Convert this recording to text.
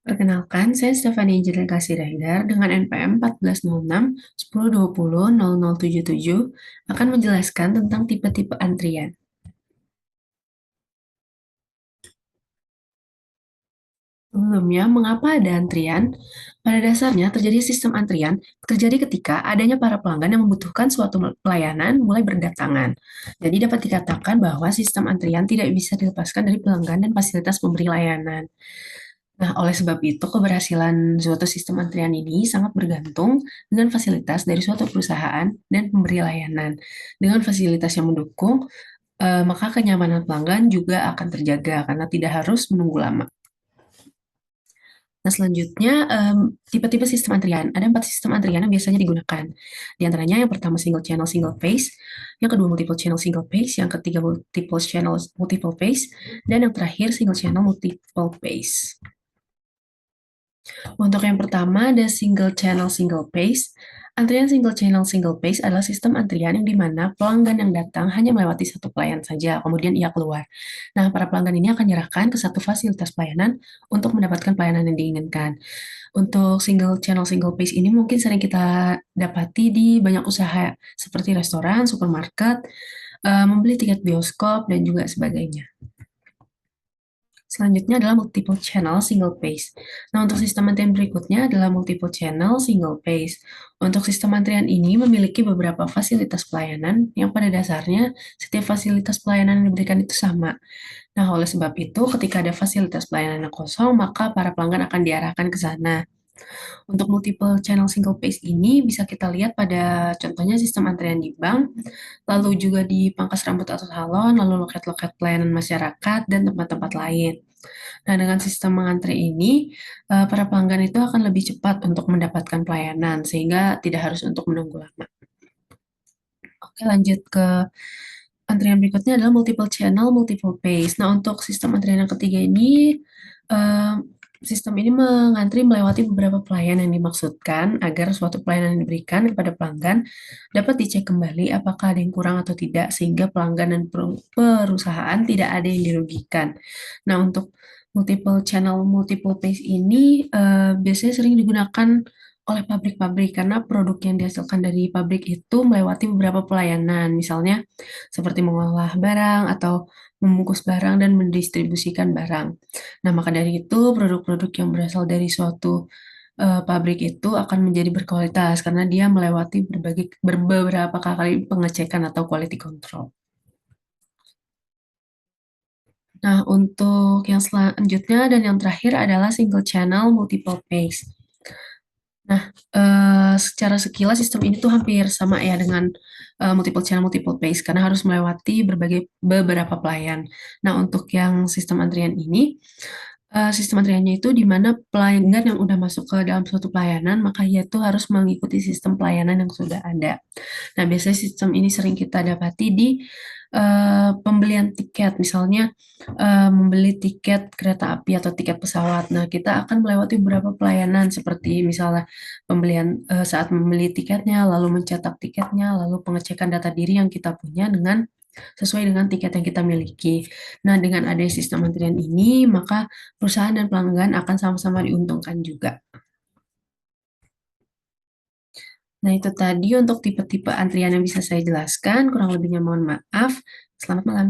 Perkenalkan, saya Stefani Angelina Kasiraider dengan NPM 1406 1020 0077 akan menjelaskan tentang tipe-tipe antrian. Sebelumnya, mengapa ada antrian? Pada dasarnya, terjadi sistem antrian terjadi ketika adanya para pelanggan yang membutuhkan suatu pelayanan mulai berdatangan. Jadi dapat dikatakan bahwa sistem antrian tidak bisa dilepaskan dari pelanggan dan fasilitas pemberi layanan. Nah, oleh sebab itu, keberhasilan suatu sistem antrian ini sangat bergantung dengan fasilitas dari suatu perusahaan dan pemberi layanan. Dengan fasilitas yang mendukung, maka kenyamanan pelanggan juga akan terjaga karena tidak harus menunggu lama. Nah, selanjutnya, tipe-tipe sistem antrian. Ada 4 sistem antrian yang biasanya digunakan. Di antaranya yang pertama single channel single phase, yang kedua multiple channel single phase, yang ketiga multiple channel multiple phase, dan yang terakhir single channel multiple phase. Untuk yang pertama ada single channel single phase. Antrian single channel single phase adalah sistem antrian yang dimana pelanggan yang datang hanya melewati satu pelayan saja, kemudian ia keluar. Nah, para pelanggan ini akan diarahkan ke satu fasilitas pelayanan untuk mendapatkan pelayanan yang diinginkan. Untuk single channel single phase ini mungkin sering kita dapati di banyak usaha seperti restoran, supermarket, membeli tiket bioskop, dan juga sebagainya. Selanjutnya adalah multiple channel single phase. Nah, untuk sistem antrian berikutnya adalah multiple channel single phase. Untuk sistem antrian ini memiliki beberapa fasilitas pelayanan yang pada dasarnya setiap fasilitas pelayanan yang diberikan itu sama. Nah, oleh sebab itu, ketika ada fasilitas pelayanan yang kosong, maka para pelanggan akan diarahkan ke sana. Untuk multiple channel single phase ini bisa kita lihat pada contohnya sistem antrian di bank, lalu juga di pangkas rambut atau salon, lalu loket-loket pelayanan masyarakat, dan tempat-tempat lain. Nah, dengan sistem mengantri ini, para pelanggan itu akan lebih cepat untuk mendapatkan pelayanan, sehingga tidak harus untuk menunggu lama. Oke, lanjut ke antrian berikutnya adalah multiple channel, multiple phase. Nah, untuk sistem antrian yang ketiga ini, eee, sistem ini mengantri melewati beberapa pelayan yang dimaksudkan agar suatu pelayanan yang diberikan kepada pelanggan dapat dicek kembali apakah ada yang kurang atau tidak, sehingga pelanggan dan perusahaan tidak ada yang dirugikan. Nah, untuk multiple channel, multiple phase ini, biasanya sering digunakan oleh pabrik-pabrik karena produk yang dihasilkan dari pabrik itu melewati beberapa pelayanan, misalnya seperti mengolah barang atau membungkus barang dan mendistribusikan barang. Nah, maka dari itu produk-produk yang berasal dari suatu pabrik itu akan menjadi berkualitas karena dia melewati beberapa kali pengecekan atau quality control. Nah, untuk yang selanjutnya dan yang terakhir adalah single channel multiple phase. Nah, secara sekilas sistem ini tuh hampir sama ya dengan, multiple channel, multiple phase karena harus melewati beberapa pelayan. Nah, untuk yang sistem antrian ini, sistem antriannya itu di mana pelanggan yang udah masuk ke dalam suatu pelayanan, maka ia tuh harus mengikuti sistem pelayanan yang sudah ada. Nah, biasanya sistem ini sering kita dapati di, pembelian tiket, misalnya, membeli tiket kereta api atau tiket pesawat. Nah, kita akan melewati beberapa pelayanan seperti misalnya pembelian saat membeli tiketnya, lalu mencetak tiketnya, lalu pengecekan data diri yang kita punya sesuai dengan tiket yang kita miliki. Nah, dengan adanya sistem antrian ini, maka perusahaan dan pelanggan akan sama-sama diuntungkan juga. Nah, itu tadi untuk tipe-tipe antrian yang bisa saya jelaskan, kurang lebihnya mohon maaf. Selamat malam.